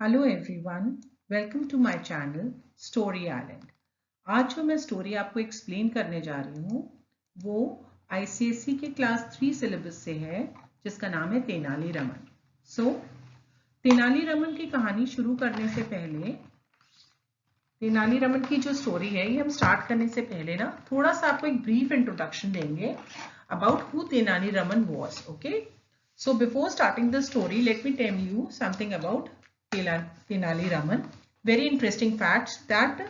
Hello everyone, welcome to my channel story island. आज जो मैं स्टोरी आपको एक्सप्लेन करने जा रही हूँ वो आईसीएसई के क्लास 3 सिलेबस से है, जिसका नाम है तेनाली रमन। तेनाली रमन की कहानी शुरू करने से पहले, तेनाली रमन की जो स्टोरी है ये हम स्टार्ट करने से पहले ना थोड़ा सा आपको एक ब्रीफ इंट्रोडक्शन देंगे about who Tenali Raman was. Okay, so before starting the story, let me tell you something about Tenali Raman. Very interesting fact that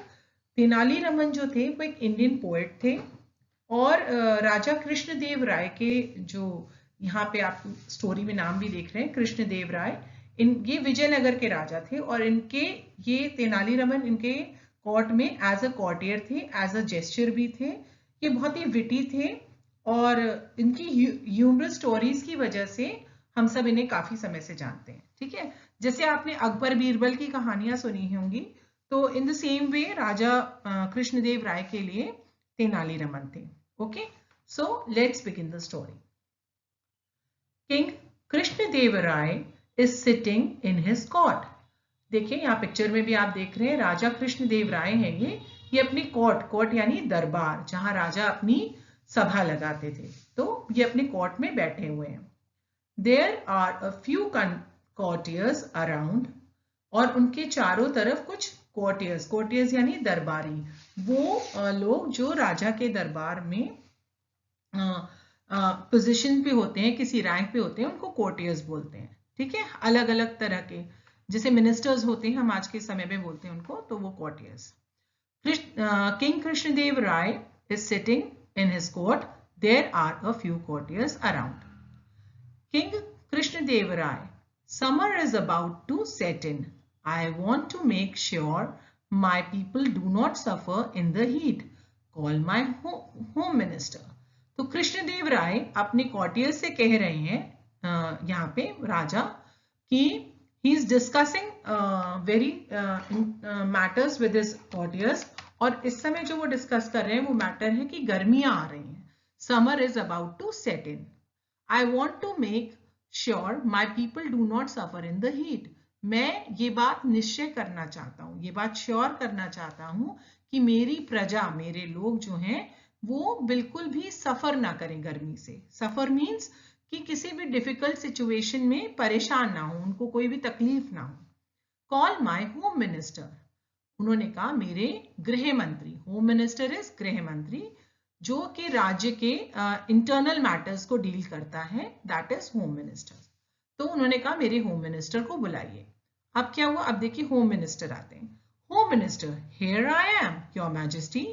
Tenali Raman जो थे वो एक इंडियन पोएट थे और राजा कृष्णदेव राय के, जो यहाँ पे आप स्टोरी में नाम भी देख रहे हैं कृष्णदेव राय, ये विजयनगर के राजा थे और इनके ये तेनाली रमन इनके कोर्ट में एज अ कॉर्टियर थे, एज अ जेस्चर भी थे। ये बहुत ही विटी थे और इनकी ह्यूमरस स्टोरीज की वजह से हम सब इन्हें काफी समय से जानते हैं। ठीक है, जैसे आपने अकबर बीरबल की कहानियां सुनी होंगी, तो इन द सेम वे राजा कृष्णदेव राय के लिए तेनाली रमन थे। Okay, so let's begin the story. King Krishnadeva Rai is sitting in his court. देखिए यहाँ पिक्चर में भी आप देख रहे हैं राजा कृष्णदेव राय हैं ये अपनी कोर्ट यानी दरबार, जहां राजा अपनी सभा लगाते थे, तो ये अपने कोर्ट में बैठे हुए हैं। There are a few courtiers around, और उनके चारों तरफ कुछ कोर्टियर्स यानी दरबारी, वो लोग जो राजा के दरबार में पोजीशन पे होते हैं, किसी रैंक पे होते हैं, उनको कोर्टियर्स बोलते हैं। ठीक है, अलग अलग तरह के, जैसे मिनिस्टर्स होते हैं हम आज के समय में बोलते हैं उनको, तो वो courtiers. King Krishnadeva Rai is sitting in his court, there are a few courtiers around. King Krishnadev Rai, summer is about to set in. I want to make sure my people do not suffer in the heat. Call my home minister. तो कृष्णदेव राय अपने कॉर्टियर्स से कह रहे हैं यहाँ पे राजा कि he is discussing very matters with his courtiers, और इस समय जो वो डिस्कस कर रहे हैं वो मैटर है कि गर्मियां आ रही हैं। Summer is about to set in. I want to make sure my people do not suffer in the heat. मैं ये बात निश्चय करना चाहता हूँ, ये बात श्योर करना चाहता हूँ कि मेरी प्रजा, मेरे लोग जो हैं वो बिल्कुल भी सफर ना करें गर्मी से। सफर मीन्स कि किसी भी डिफिकल्ट सिचुएशन में परेशान ना हो, उनको कोई भी तकलीफ ना हो। कॉल माई होम मिनिस्टर, उन्होंने कहा मेरे गृह मंत्री, होम मिनिस्टर इज गृह मंत्री, जो कि राज्य के इंटरनल मैटर्स को डील करता है, दैट इज होम मिनिस्टर। तो उन्होंने कहा मेरे होम मिनिस्टर को बुलाइए। अब क्या हुआ, अब देखिए होम मिनिस्टर आते हैं। Home minister, here I am your majesty.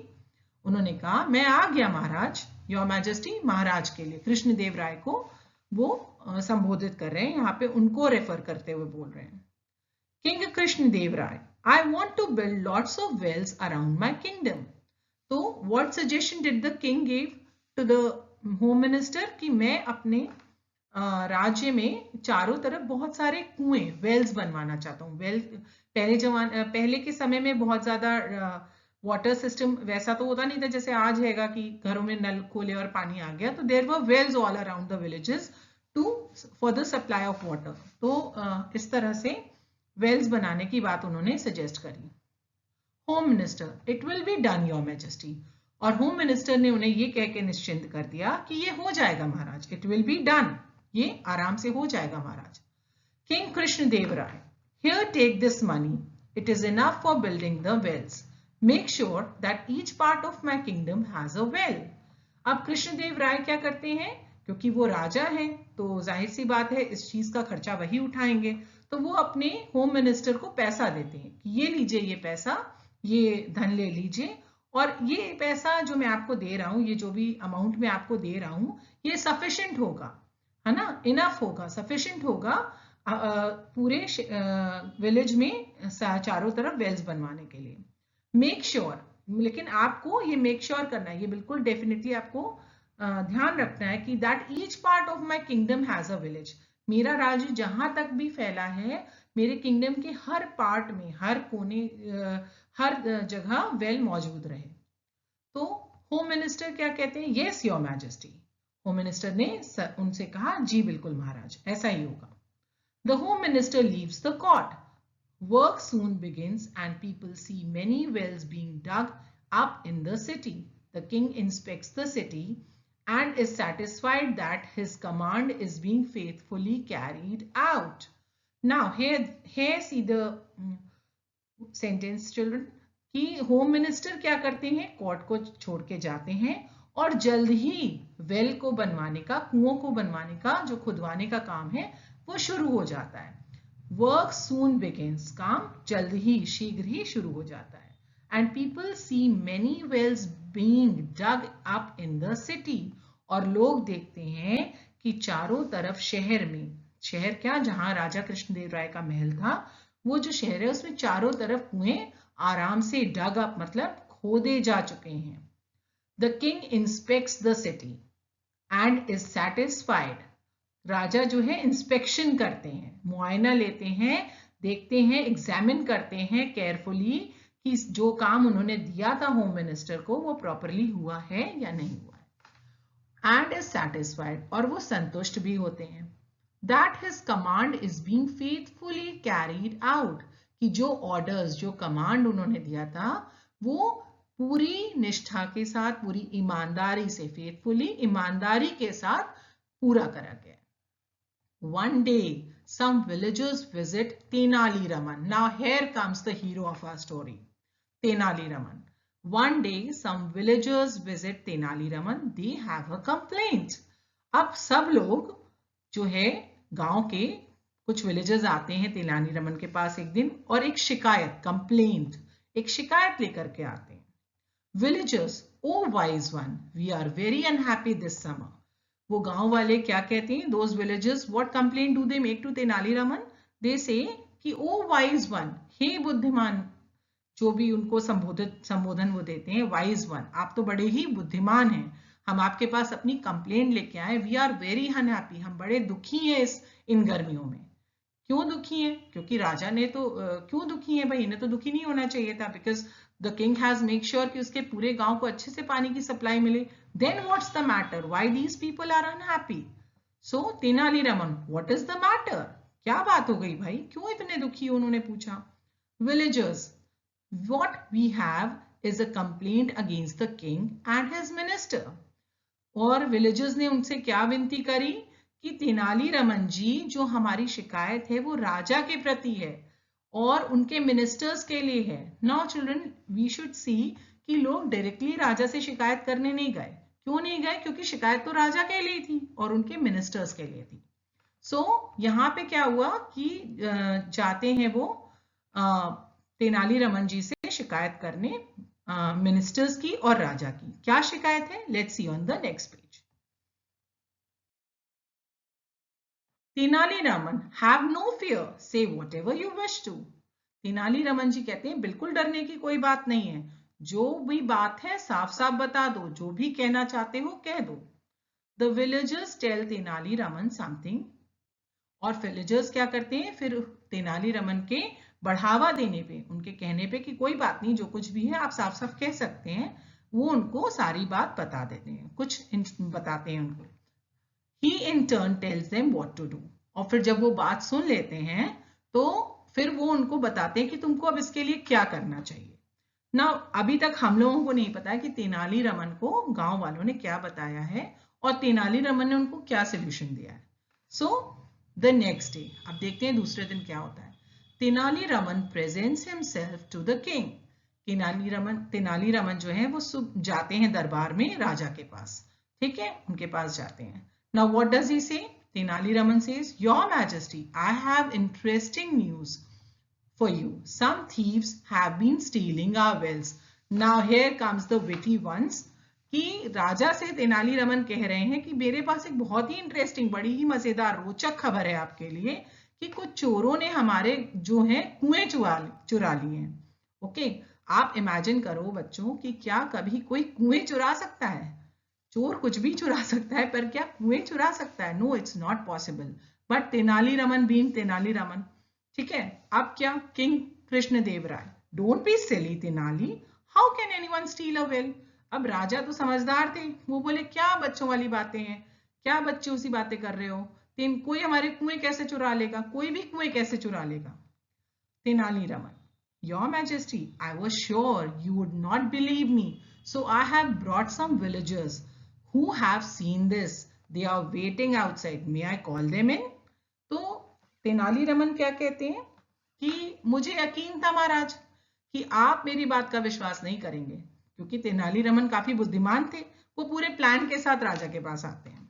उन्होंने कहा मैं आ गया महाराज। योर मैजेस्टी महाराज के लिए कृष्णदेव राय को वो संबोधित कर रहे हैं, यहाँ पे उनको रेफर करते हुए बोल रहे हैं। King Krishnadeva Rai, I want to build lots of wells around my kingdom. तो what suggestion did the king give to the home minister कि मैं अपने राज्य में चारों तरफ बहुत सारे कुएं, वेल्स बनवाना चाहता हूँ। वेल पहले के समय में बहुत ज्यादा वाटर सिस्टम वैसा तो होता नहीं था जैसे आज हैगा कि घरों में नल खोले और पानी आ गया। तो there were wells all around the villages for the supply of water. तो इस तरह से वेल्स बनाने की बात उन्होंने सजेस्ट करी। Home minister, it will be done your majesty. और होम मिनिस्टर ने उन्हें ये कह के निश्चिंत कर दिया कि ये हो जाएगा महाराज, इट विल बी डन, ये आराम से हो जाएगा महाराज। King Krishnadeva Raya, here take this money, it is enough for building the wells, make sure that each part of my kingdom has a well. अब कृष्णदेव राय क्या करते हैं, क्योंकि वो राजा हैं तो जाहिर सी बात है इस चीज का खर्चा वही उठाएंगे, तो वो अपने होम मिनिस्टर को पैसा देते हैं कि ये लीजिए, ये पैसा, ये धन ले लीजिए, और ये पैसा जो मैं आपको दे रहा हूं, ये जो भी अमाउंट मैं आपको दे रहा हूं, ये सफिशिएंट होगा, है ना, इनफ होगा, सफिशिएंट होगा पूरे विलेज में चारों तरफ वेल्स बनवाने के लिए। मेक श्योर, लेकिन आपको ये मेक श्योर करना है, ये बिल्कुल डेफिनेटली आपको ध्यान रखना है कि that each part of my kingdom has a village, मेरा राज्य जहां तक भी फैला है, मेरे किंगडम के हर पार्ट में, हर कोने, हर जगह वेल मौजूद रहे। तो होम मिनिस्टर क्या कहते हैं, yes your majesty. Home minister ने उनसे कहा जी बिल्कुल महाराज, ऐसा ही होगा। The home minister leaves the court, Work soon begins and people see many wells being dug up in the city. The king inspects the city and is satisfied that his command is being faithfully carried out. Now here see the sentence children कि home minister क्या करते हैं, court को छोड़ के जाते हैं और जल्द ही वेल को बनवाने का, कुओं को बनवाने का, जो खुदवाने का काम है वो शुरू हो जाता है. वर्क सून बिगिंस, काम जल्द ही, शीघ्र ही शुरू हो जाता है. And people see many wells being dug up in the city, और लोग देखते हैं कि चारों तरफ शहर में, शहर क्या, जहां राजा कृष्णदेव राय का महल था, वो जो शहर है उसमें चारों तरफ कुएं आराम से डग अप मतलब खोदे जा चुके हैं. The king inspects the city and is satisfied. राजा जो है इंस्पेक्शन करते हैं, मुआयना लेते हैं, देखते हैं, एग्जामिन करते हैं केयरफुली कि जो काम उन्होंने दिया था होम मिनिस्टर को वो प्रॉपरली हुआ है या नहीं हुआ है. एंड इज सैटिस्फाइड, और वो संतुष्ट भी होते हैं. That his command is being faithfully carried out, कि जो ऑर्डर्स, जो कमांड उन्होंने दिया था वो पूरी निष्ठा के साथ, पूरी ईमानदारी से, फेथफुली, ईमानदारी के साथ पूरा करा गया. One day, some villagers visit Tenali Raman. Now here comes the hero of our story, Tenali Raman. One day, some villagers visit Tenali Raman. They have a complaint. अब सब लोग जो है गांव के कुछ विलेजर्स आते हैं तेनाली रमन के पास एक दिन और एक शिकायत, कंप्लेंट, एक शिकायत लेकर के आते हैं. Villagers, o wise one, we are very unhappy this summer. वो गांव वाले क्या कहते हैं, those villagers, what complaint do they make to Tenali Raman? They say कि ओ वाइज वन, हे बुद्धिमान, जो भी उनको संबोधन वो देते हैं, वाइज वन, आप तो बड़े ही बुद्धिमान हैं, हम आपके पास अपनी कंप्लेंट लेके आए. वी आर वेरी अनहैप्पी, हम बड़े दुखी हैं इन गर्मियों में. क्यों दुखी है? क्योंकि राजा ने तो क्यों दुखी है भाई, इन्हें तो दुखी नहीं होना चाहिए था, because the king has make sure कि उसके पूरे गांव को अच्छे से पानी की सप्लाई मिले. Then what's the matter, why these people are unhappy? So Tenali Raman, what is the matter, क्या बात हो गई भाई, क्यों इतने दुखी हो, उन्होंने पूछा. Villagers, what we have is a complaint against the king and his minister. और विलेजर्स ने उनसे क्या विनती करी कि तेनाली रमन जी, जो हमारी शिकायत है वो राजा के प्रति है और उनके मिनिस्टर्स के लिए है. Now children, we should see कि लोग डायरेक्टली राजा से शिकायत करने नहीं गए. क्यों नहीं गए? क्योंकि शिकायत तो राजा के लिए थी और उनके मिनिस्टर्स के लिए थी. सो यहाँ पे क्या हुआ कि जाते हैं वो तेनाली रमन जी से शिकायत करने, मिनिस्टर्स की और राजा की. क्या शिकायत है? Let's see on the next page. Tenali Raman, have no fear, say whatever you wish to. Tenali Raman ji कहते हैं बिल्कुल डरने की कोई बात नहीं है, जो भी बात है साफ साफ बता दो, जो भी कहना चाहते हो कह दो. The villagers tell Tenali Raman something, और विलेजर्स क्या करते हैं फिर तेनाली रमन के बढ़ावा देने पे, उनके कहने पे कि कोई बात नहीं, जो कुछ भी है आप साफ साफ कह सकते हैं, वो उनको सारी बात बता देते हैं, कुछ बताते हैं उनको. He in turn tells them what to do. और फिर जब वो बात सुन लेते हैं तो फिर वो उनको बताते हैं कि तुमको अब इसके लिए क्या करना चाहिए. ना अभी तक हम लोगों को नहीं पता है कि तेनाली रमन को गांव वालों ने क्या बताया है और तेनाली रमन ने उनको क्या सोल्यूशन दिया है. सो द नेक्स्ट डे, अब देखते हैं दूसरे दिन क्या होता है. Tenali Raman presents himself to the king. Tenali Raman जो है वो जाते हैं दरबार में राजा के पास, ठीक है, उनके पास जाते हैं. Now what does he say? Tenali Raman says, Your Majesty, I have interesting news for you. Some thieves have been stealing our wells. Now here comes the witty ones. कि राजा से तेनाली रमन कह रहे हैं कि मेरे पास एक बहुत ही इंटरेस्टिंग, बड़ी ही मजेदार, रोचक खबर है आपके लिए कि कुछ चोरों ने हमारे जो है कुएं चुरा लिए हैं. ओके, आप इमेजिन करो बच्चों कि क्या कभी कोई कुएं चुरा सकता है? चोर कुछ भी चुरा सकता है, पर क्या कुएं चुरा सकता है? No, it's not possible. But Tenali Raman being Tenali Raman, ठीक है. अब क्या, king Krishnadeva Rai, don't be silly Tenali, how can anyone steal a well. अब राजा तो समझदार थे, वो बोले क्या बच्चों वाली बातें हैं, क्या बच्चों सी बातें कर रहे हो, कोई हमारे कुएं कैसे चुरा लेगा, कोई भी कुएं कैसे चुरा लेगा. Tenali Raman, Your Majesty, I was sure you would not believe me, so I have brought some villagers who have seen this. They are waiting outside. May I call them in? तो तेनालीरामन क्या कहते हैं कि मुझे यकीन था महाराज कि आप मेरी बात का विश्वास नहीं करेंगे, क्योंकि तेनालीरामन काफी बुद्धिमान थे। वो पूरे प्लान के साथ राजा के पास आते हैं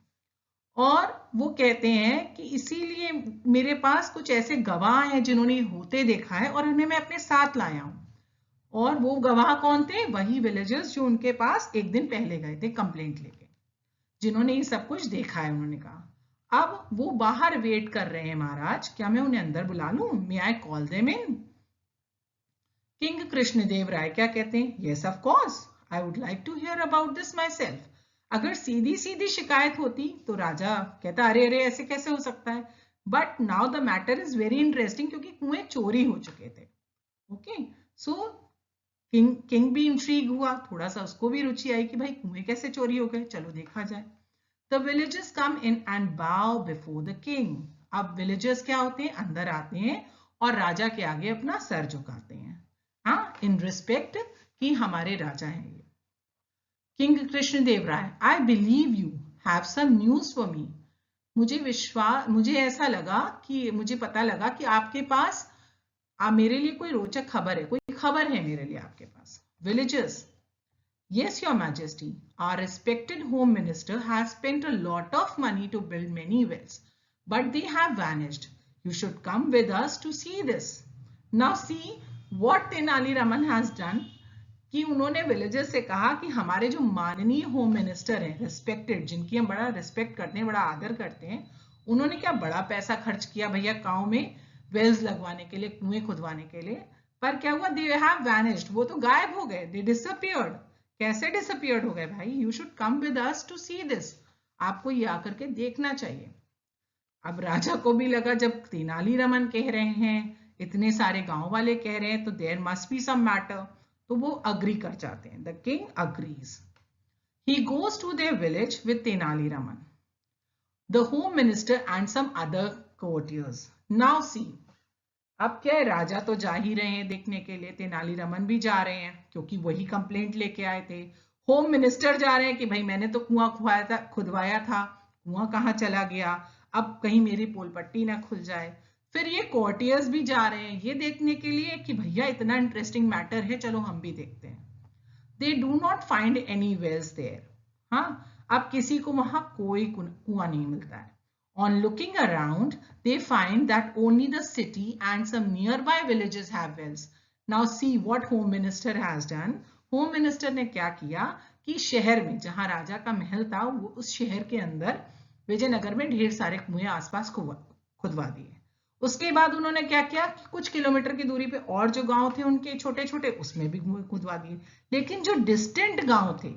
और वो कहते हैं कि इसीलिए मेरे पास कुछ ऐसे गवाह हैं जिन्होंने होते देखा है और उन्हें मैं अपने साथ लाया हूं। और वो गवाह कौन थे? वही विलेजर्स जो उनके पास एक दिन पहले गए थे कंप्लेंट लेके, जिन्होंने ये सब कुछ देखा है। उन्होंने कहा अब वो बाहर वेट कर रहे हैं महाराज, क्या मैं उन्हें अंदर बुला लूं? May I call them in? King Krishnadeva Raya क्या कहते हैं? Yes of course, I would like to hear about this myself. अगर सीधी सीधी शिकायत होती तो राजा कहता अरे अरे ऐसे कैसे हो सकता है, but now the matter is very interesting, क्योंकि कुएं चोरी हो चुके थे। ओके, सो किंग भी इंट्रीग हुआ, थोड़ा सा उसको भी रुचि आई कि भाई कुएं कैसे चोरी हो गए, चलो देखा जाए। The villagers come in and बाउ बिफोर द किंग। अब विलेजर्स क्या होते हैं? अंदर आते हैं और राजा के आगे अपना सर झुकाते हैं, हाँ, इन रिस्पेक्ट कि हमारे राजा हैं ये। King Krishnadeva Rai, I believe you have some news for me. मुझे ऐसा लगा कि मुझे पता लगा कि आपके पास मेरे लिए कोई रोचक खबर है, कोई खबर है मेरे लिए आपके पास। Villagers, yes your majesty, our respected home minister has spent a lot of money to build many wells, but they have vanished. You should come with us to see this. Now see what Tenali Raman has done, कि उन्होंने villagers से कहा कि हमारे जो माननीय home minister हैं, respected, जिनकी हम बड़ा रिस्पेक्ट करते हैं, बड़ा आदर करते हैं, उन्होंने क्या बड़ा पैसा खर्च किया भैया गांव में वेल्स लगवाने के लिए, कुएं खुदवाने के लिए, पर क्या हुआ? दे हैव वैनिश्ड, वो तो गायब हो गए, दे डिसअपीयर्ड। कैसे डिसअपीयर्ड हो गए भाई? You should come with us to see this, आपको ये आकर के देखना चाहिए। अब राजा को भी लगा जब तेनालीरामन कह रहे हैं, इतने सारे गांव वाले कह रहे हैं, तो there must be some matter, तो वो अग्री कर जाते हैं। The king agrees. He goes to their village with Tenaliraman, the home minister and some other courtiers. Now see, अब क्या है, राजा तो जा ही रहे हैं देखने के लिए, तेनालीरामन भी जा रहे हैं क्योंकि वही कंप्लेंट लेके आए थे। होम मिनिस्टर जा रहे हैं कि भाई मैंने तो कुआं खुदवाया था, कुआं कहाँ चला गया, अब कहीं मेरी पोलपट्टी ना खुल जाए। फिर ये कोर्टियर्स भी जा रहे हैं ये देखने के लिए कि भैया इतना इंटरेस्टिंग मैटर है, चलो हम भी देखते हैं। They do not find any wells there. हाँ, अब किसी को वहां कोई कुआं नहीं मिलता है। On looking around, they find that only the city and some nearby villages have wells. Now see what Home Minister has done. Home Minister ने क्या किया कि शहर में, जहां राजा का महल था, वो उस शहर के अंदर विजयनगर में ढेर सारे कुएं आसपास खुदवा दिए। उसके बाद उन्होंने क्या किया कि कुछ किलोमीटर की दूरी पे और जो गांव थे उनके छोटे छोटे, उसमें भी कुएं खुदवा दिए। लेकिन जो डिस्टेंट गांव थे,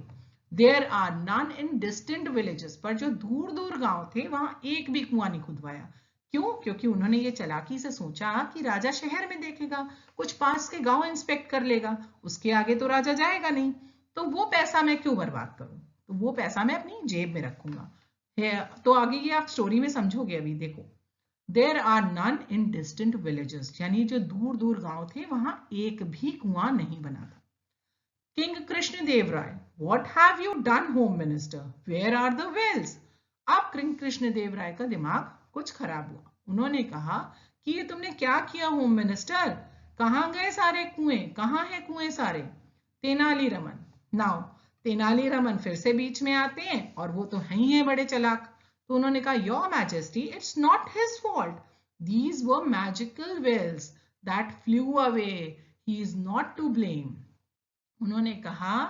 there are none in distant villages, पर जो दूर दूर गांव थे वहां एक भी कुआं नहीं खुदवाया। क्यों? क्योंकि उन्होंने ये चालाकी से सोचा कि राजा शहर में देखेगा, कुछ पास के गांव इंस्पेक्ट कर लेगा, उसके आगे तो राजा जाएगा नहीं, तो वो पैसा मैं क्यों बर्बाद करूं, तो वो पैसा मैं अपनी जेब में रखूंगा। तो आगे ये आप स्टोरी में समझोगे अभी, देखो। There are none in distant villages, यानी जो दूर दूर गांव थे वहां एक भी कुआं नहीं बना था। King Krishnadeva Raya, what have you done, home minister? Where are the wells? अब किंग कृष्णदेव राय का दिमाग कुछ खराब हुआ। उन्होंने कहा कि ये तुमने क्या किया होम मिनिस्टर, कहाँ गए सारे कुएं, कहाँ है कुएं सारे? तेनालीरामन। नाउ तेनालीरामन फिर से बीच में आते हैं और वो तो ही है बड़े चालाक, तो उन्होंने कहा your majesty, it's not his fault, these were magical wells that flew away, he is not to blame. उन्होंने कहा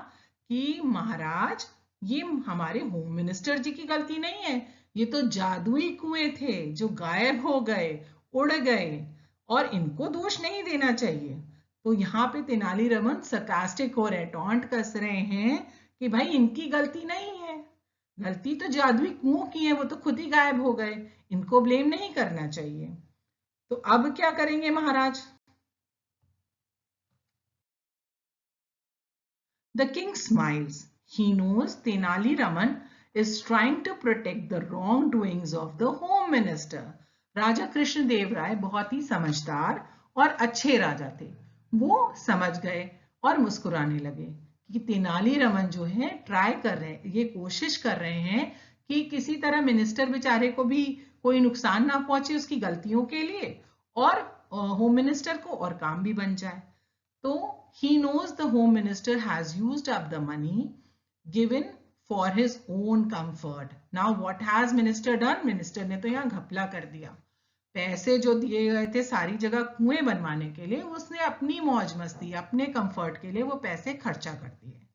कि महाराज ये हमारे होम मिनिस्टर जी की गलती नहीं है, ये तो जादुई कुएं थे जो गायब हो गए, उड़ गए, और इनको दोष नहीं देना चाहिए। तो यहाँ पे तेनालीरामन सरकास्टिक हो रहे, टॉन्ट कस रहे हैं कि भाई इनकी गलती नहीं है, गलती तो जादुई कुओं की है, वो तो खुद ही गायब हो गए, इनको ब्लेम नहीं करना चाहिए। तो अब क्या करेंगे महाराज? The king smiles. He knows Tenali Raman is trying to protect the wrongdoings of the home minister. राजा कृष्णदेव राय बहुत ही समझदार और अच्छे राजा थे। वो समझ गए और मुस्कुराने लगे कि तेनालीरामन जो है ट्राई कर रहे हैं, ये कोशिश कर रहे हैं कि किसी तरह मिनिस्टर बेचारे को भी कोई नुकसान ना पहुंचे उसकी गलतियों के लिए, और होम मिनिस्टर को और काम भी बन जाए। तो he knows the home minister has used up the money given for his own comfort. Now what has minister done? Minister ने तो यहाँ घपला कर दिया। पैसे जो दिए गए थे सारी जगह कुएं बनवाने के लिए, उसने अपनी मौज मस्ती अपने कंफर्ट के लिए वो पैसे खर्चा कर दिए।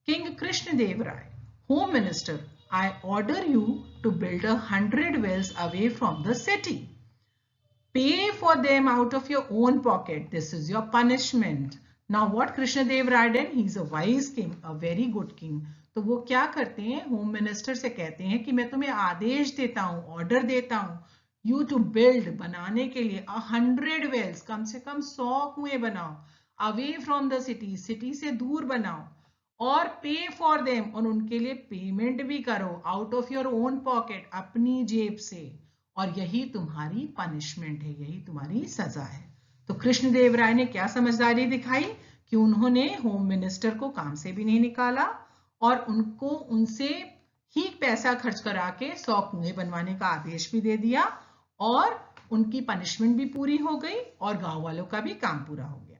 King Krishnadeva Raya, home minister, I order you to build 100 wells away from the city. Pay for them out of your own pocket. This is your punishment. Now what Krishnadev Rai did? He is a wise king, a very good king. तो वो क्या करते हैं, home minister से कहते हैं कि मैं तुम्हें आदेश देता हूँ, ऑर्डर देता हूँ, यू टू बिल्ड, बनाने के लिए 100 वेल्स, कम से कम 100 कुएं बनाओ, away from the city, city से दूर बनाओ, और पे फॉर देम, और उनके लिए पेमेंट भी करो, out of your own pocket, अपनी जेब से, और यही तुम्हारी पनिशमेंट है, यही तुम्हारी सजा है। तो कृष्णदेव राय ने क्या समझदारी दिखाई कि उन्होंने होम मिनिस्टर को काम से भी नहीं निकाला और उनको उनसे ही पैसा खर्च करा के 100 कुएं बनवाने का आदेश भी दे दिया, और उनकी पनिशमेंट भी पूरी हो गई और गांव वालों का भी काम पूरा हो गया।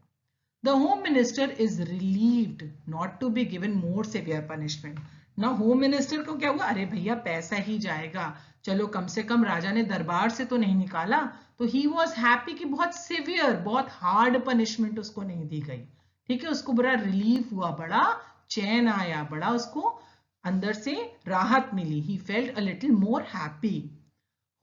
The home minister is relieved not to be given more severe punishment. ना होम मिनिस्टर को क्या हुआ, अरे भैया पैसा ही जाएगा, चलो कम से कम राजा ने दरबार से तो नहीं निकाला, तो ही वॉज हैप्पी कि बहुत सिवियर, बहुत हार्ड पनिशमेंट उसको नहीं दी गई। ठीक है, उसको बड़ा रिलीफ हुआ, बड़ा चैन आया, बड़ा उसको अंदर से राहत मिली। He felt a little more happy.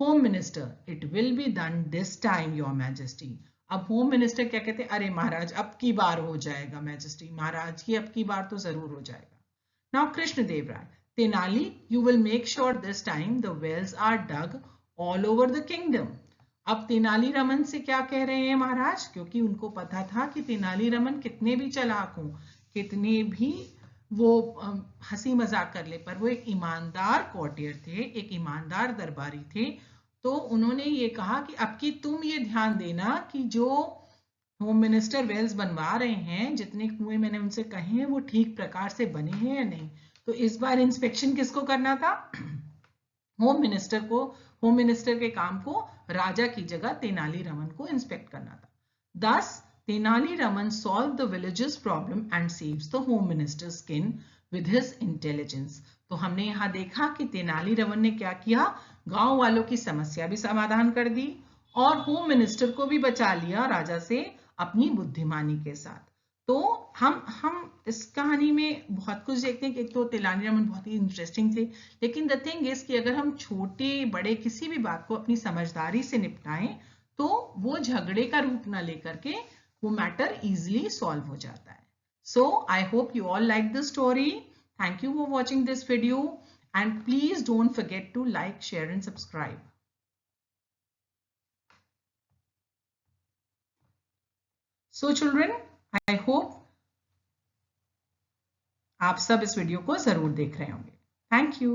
Home minister, it will be done this time your majesty. अब होम मिनिस्टर क्या कहते हैं, अरे महाराज अब की बार हो जाएगा मैजेस्टी, महाराज की अब की बार तो जरूर हो जाएगा। Now Krishnadev Rai, Tenali, you will make sure this time the wells are dug all over the kingdom. अब तेनाली रमन से क्या कह रहे हैं महाराज, क्योंकि उनको पता था कि तेनाली रमन कितने भी चालाक हों, कितने भी वो हंसी मजाक कर ले, पर वो एक ईमानदार कोर्टियर थे, एक ईमानदार दरबारी थे। तो उन्होंने ये कहा कि अब की तुम ये ध्यान देना कि जो होम मिनिस्टर वेल्स बनवा रहे हैं, जितने कुएं मैंने उनसे कहे हैं वो ठीक प्रकार से बने हैं या नहीं। तो इस बार इंस्पेक्शन किसको करना था, होम मिनिस्टर को। होम मिनिस्टर के काम को राजा की जगह तेनालीरामन को इंस्पेक्ट करना था। Thus, Tenali Raman solved the village's problem and saves the home minister's skin with his intelligence. तो हमने यहाँ देखा कि तेनाली रमन ने क्या किया, गांव वालों की समस्या भी समाधान कर दी और होम मिनिस्टर को भी बचा लिया राजा से अपनी बुद्धिमानी के साथ। तो हम इस कहानी में बहुत कुछ देखते हैं कि एक तो तेनाली रामन बहुत ही इंटरेस्टिंग थे, लेकिन द थिंग इज कि अगर हम छोटे बड़े किसी भी बात को अपनी समझदारी से निपटाएं तो वो झगड़े का रूप ना लेकर के वो मैटर इजीली सॉल्व हो जाता है। So I hope you all like this story. Thank you for watching this video and please don't forget to like, share and subscribe. So children, I hope आप सब इस वीडियो को जरूर देख रहे होंगे। Thank you.